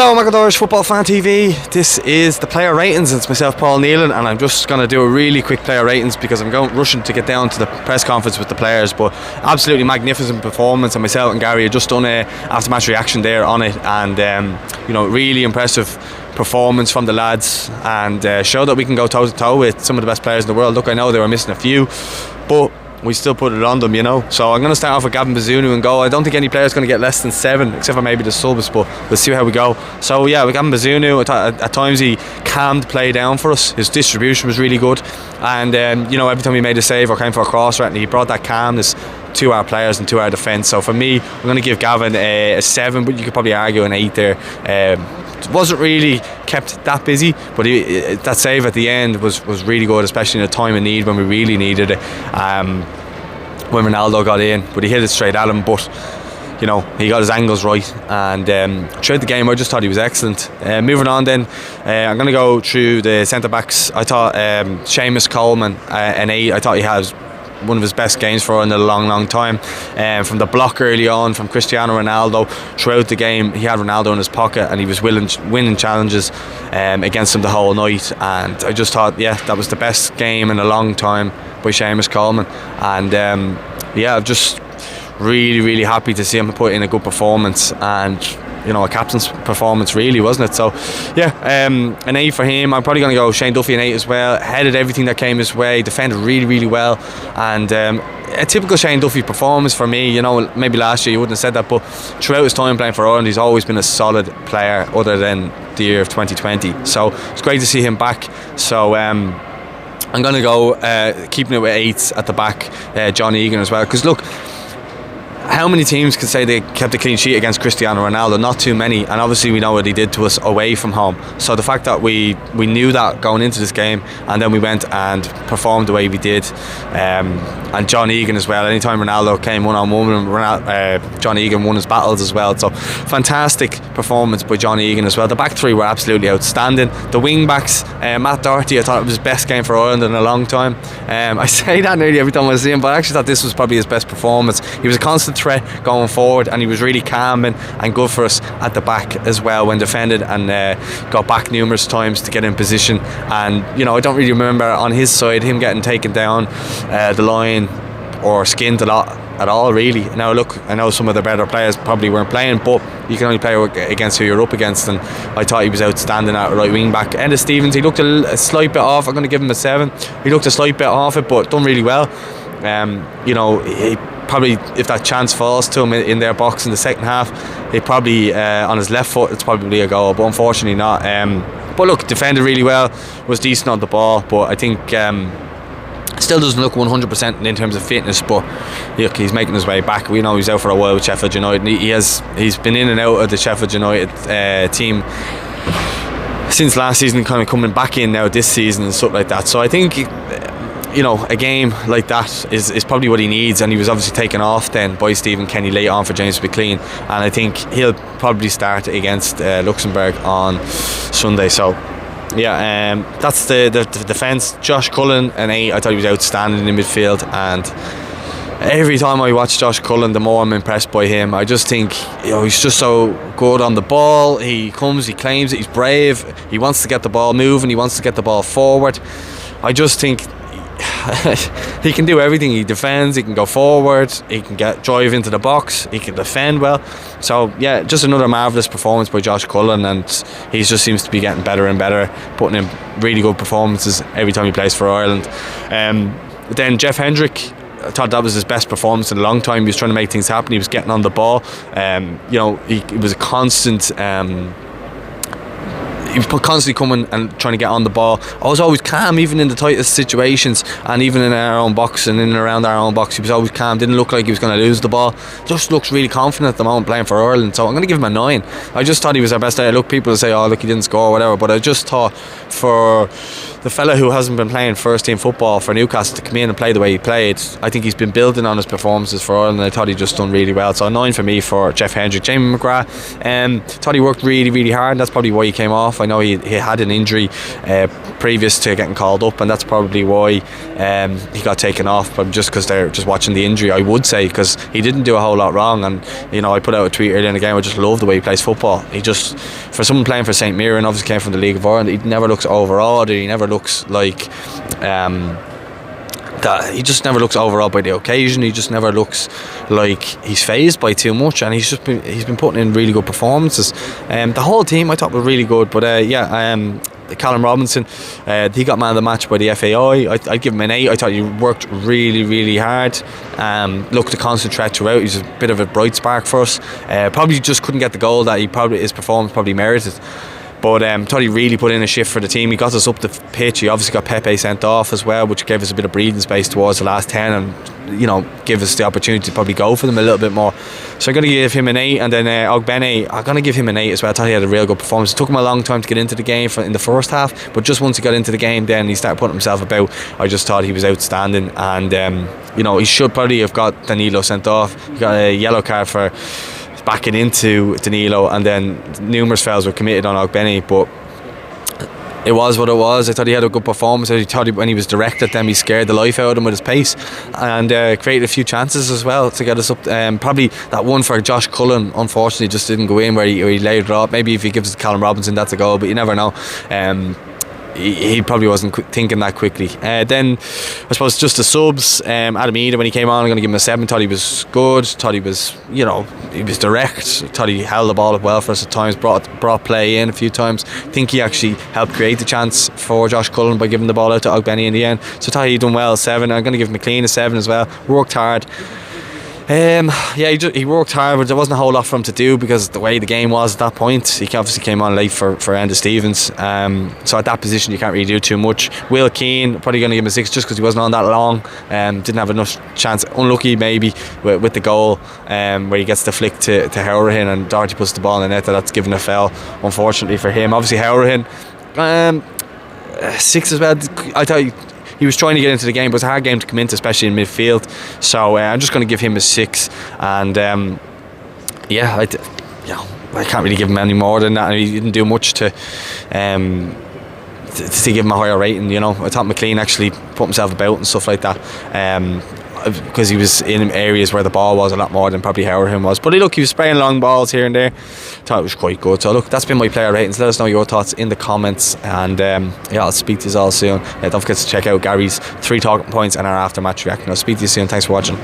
Hello Macadorish Football Fan TV. This is the player ratings. It's myself, Paul Nealon, and I'm just going to do a really quick player ratings because I'm rushing to get down to the press conference with the players. But absolutely magnificent performance, and myself and Gary have just done a after match reaction there on it, and really impressive performance from the lads, and show that we can go toe to toe with some of the best players in the world. Look, I know they were missing a few, but we still put it on them, So I'm going to start off with Gavin Bazunu and go. I don't think any player is going to get less than 7, except for maybe the subs, but we'll see how we go. So yeah, with Gavin Bazunu, at times he calmed play down for us. His distribution was really good, and every time he made a save or came for a cross, right, he brought that calmness to our players and to our defence. So for me, I'm going to give Gavin a 7, but you could probably argue an 8 there. Wasn't really kept that busy, but that save at the end was really good, especially in a time of need when we really needed it, when Ronaldo got in, but he hit it straight at him. But he got his angles right, and throughout the game I just thought he was excellent. Moving on then, I'm going to go through the centre backs. I thought Seamus Coleman, an 8. I thought he has one of his best games for in a long time. From the block early on from Cristiano Ronaldo, throughout the game he had Ronaldo in his pocket, and he was winning challenges against him the whole night. And I just thought, that was the best game in a long time by Seamus Coleman. And I'm just really happy to see him put in a good performance, and a captain's performance really, wasn't it? So an 8 for him. I'm probably going to go Shane Duffy an 8 as well. Headed everything that came his way, defended really well, and a typical Shane Duffy performance for me. Maybe last year you wouldn't have said that, but throughout his time playing for Ireland he's always been a solid player, other than the year of 2020. So it's great to see him back. So I'm going to go keeping it with 8s at the back, John Egan as well, because look, how many teams can say they kept a clean sheet against Cristiano Ronaldo? Not too many, and obviously we know what he did to us away from home. So the fact that we knew that going into this game, and then we went and performed the way we did, and John Egan as well. Anytime Ronaldo came one-on-one, John Egan won his battles as well. So fantastic performance by John Egan as well. The back three were absolutely outstanding. The wing backs, Matt Doherty, I thought it was his best game for Ireland in a long time. I say that nearly every time I see him, but I actually thought this was probably his best performance. He was a constant threat going forward, and he was really calm and good for us at the back as well when defended, and got back numerous times to get in position. And I don't really remember on his side him getting taken down the line or skinned a lot at all, really. Now look, I know some of the better players probably weren't playing, but you can only play against who you're up against, and I thought he was outstanding at right wing back. Enda Stevens, he looked a slight bit off. I'm going to give him a 7. He looked a slight bit off it, but done really well. He probably, if that chance falls to him in their box in the second half, he probably on his left foot, it's probably a goal, but unfortunately not. But look, defended really well, was decent on the ball, but I think still doesn't look 100% in terms of fitness. But look, he's making his way back. We know he's out for a while with Sheffield United, and he's been in and out of the Sheffield United team since last season, kind of coming back in now this season and stuff like that. So I think a game like that is probably what he needs, and he was obviously taken off then by Stephen Kenny late on for James McLean, and I think he'll probably start against Luxembourg on Sunday. So that's the defence. Josh Cullen an 8. I thought he was outstanding in midfield, and every time I watch Josh Cullen, the more I'm impressed by him. I just think he's just so good on the ball. He comes, he claims it, he's brave, he wants to get the ball moving, he wants to get the ball forward. I just think he can do everything. He defends, he can go forward, he can drive into the box, he can defend well. So just another marvellous performance by Josh Cullen, and he just seems to be getting better and better, putting in really good performances every time he plays for Ireland. Then Jeff Hendrick, I thought that was his best performance in a long time. He was trying to make things happen, he was getting on the ball. He was a constant he was constantly coming and trying to get on the ball. I was always calm, even in the tightest situations, and even in our own box and in and around our own box he was always calm. Didn't look like he was going to lose the ball. Just looks really confident at the moment playing for Ireland. So I'm going to give him a 9. I just thought he was our best player. Look, people will say, oh look, he didn't score or whatever, but I just thought for the fella who hasn't been playing first team football for Newcastle to come in and play the way he played. I think he's been building on his performances for Ireland, and I thought he just done really well. So a 9 for me for Jeff Hendrick. Jamie McGrath, thought he worked really, really hard, and that's probably why he came off. I know he had an injury previous to getting called up, and that's probably why he got taken off. But just because they're just watching the injury, I would say, because he didn't do a whole lot wrong. And I put out a tweet earlier in the game. I just love the way he plays football. He just, for someone playing for St Mirren, obviously came from the League of Ireland, he never looks overawed. He never looks like that. He just never looks overawed by the occasion. He just never looks like he's fazed by too much, and he's been putting in really good performances. The whole team I thought were really good, but Callum Robinson, he got man of the match by the FAI. I'd give him an 8. I thought he worked really, really hard. Looked a constant threat throughout. He's a bit of a bright spark for us. Probably just couldn't get the goal that his performance probably merited. But thought he really put in a shift for the team. He got us up the pitch. He obviously got Pepe sent off as well, which gave us a bit of breathing space towards the last 10, and give us the opportunity to probably go for them a little bit more. So I'm going to give him an 8. And then Ogbene, I'm going to give him an 8 as well. I thought he had a real good performance. It took him a long time to get into the game in the first half, but just once he got into the game, then he started putting himself about. I just thought he was outstanding, and he should probably have got Danilo sent off. He got a yellow card for backing into Danilo, and then numerous fouls were committed on Ogbene, but it was what it was. I thought he had a good performance. I thought when he was direct at them, he scared the life out of them with his pace, and created a few chances as well to get us up. Probably that one for Josh Cullen, unfortunately, just didn't go in where he laid it off. Maybe if he gives it to Callum Robinson, that's a goal, but you never know. He probably wasn't thinking that quickly. Then I suppose just the subs. Adam Ida, when he came on, I'm going to give him a 7. Thought he was good. Thought he was, he was direct. Thought he held the ball up well for us at times. Brought play in a few times. I think he actually helped create the chance for Josh Cullen by giving the ball out to Ogbene in the end. So I thought he'd done well. 7. I'm going to give McLean a 7 as well. Worked hard. He worked hard, but there wasn't a whole lot for him to do because the way the game was at that point. He obviously came on late for Enda Stevens, so at that position you can't really do too much. Will Keane, probably going to give him a 6 just because he wasn't on that long. Didn't have enough chance. Unlucky maybe with the goal, where he gets the flick to Howrahan and Doherty puts the ball in the net. That's given a foul, unfortunately for him. Obviously Howrahan, 6 as well. I thought he was trying to get into the game, but it was a hard game to come into, especially in midfield. So I'm just going to give him a 6. And I can't really give him any more than that. He didn't do much to give him a higher rating. I thought McLean actually put himself about and stuff like that, because he was in areas where the ball was a lot more than probably Howrahan was. But he was spraying long balls here and there. Thought it was quite good. So that's been my player ratings. Let us know your thoughts in the comments, and I'll speak to you all soon. Don't forget to check out Gary's 3 talking points and our after match reaction. I'll speak to you soon. Thanks for watching.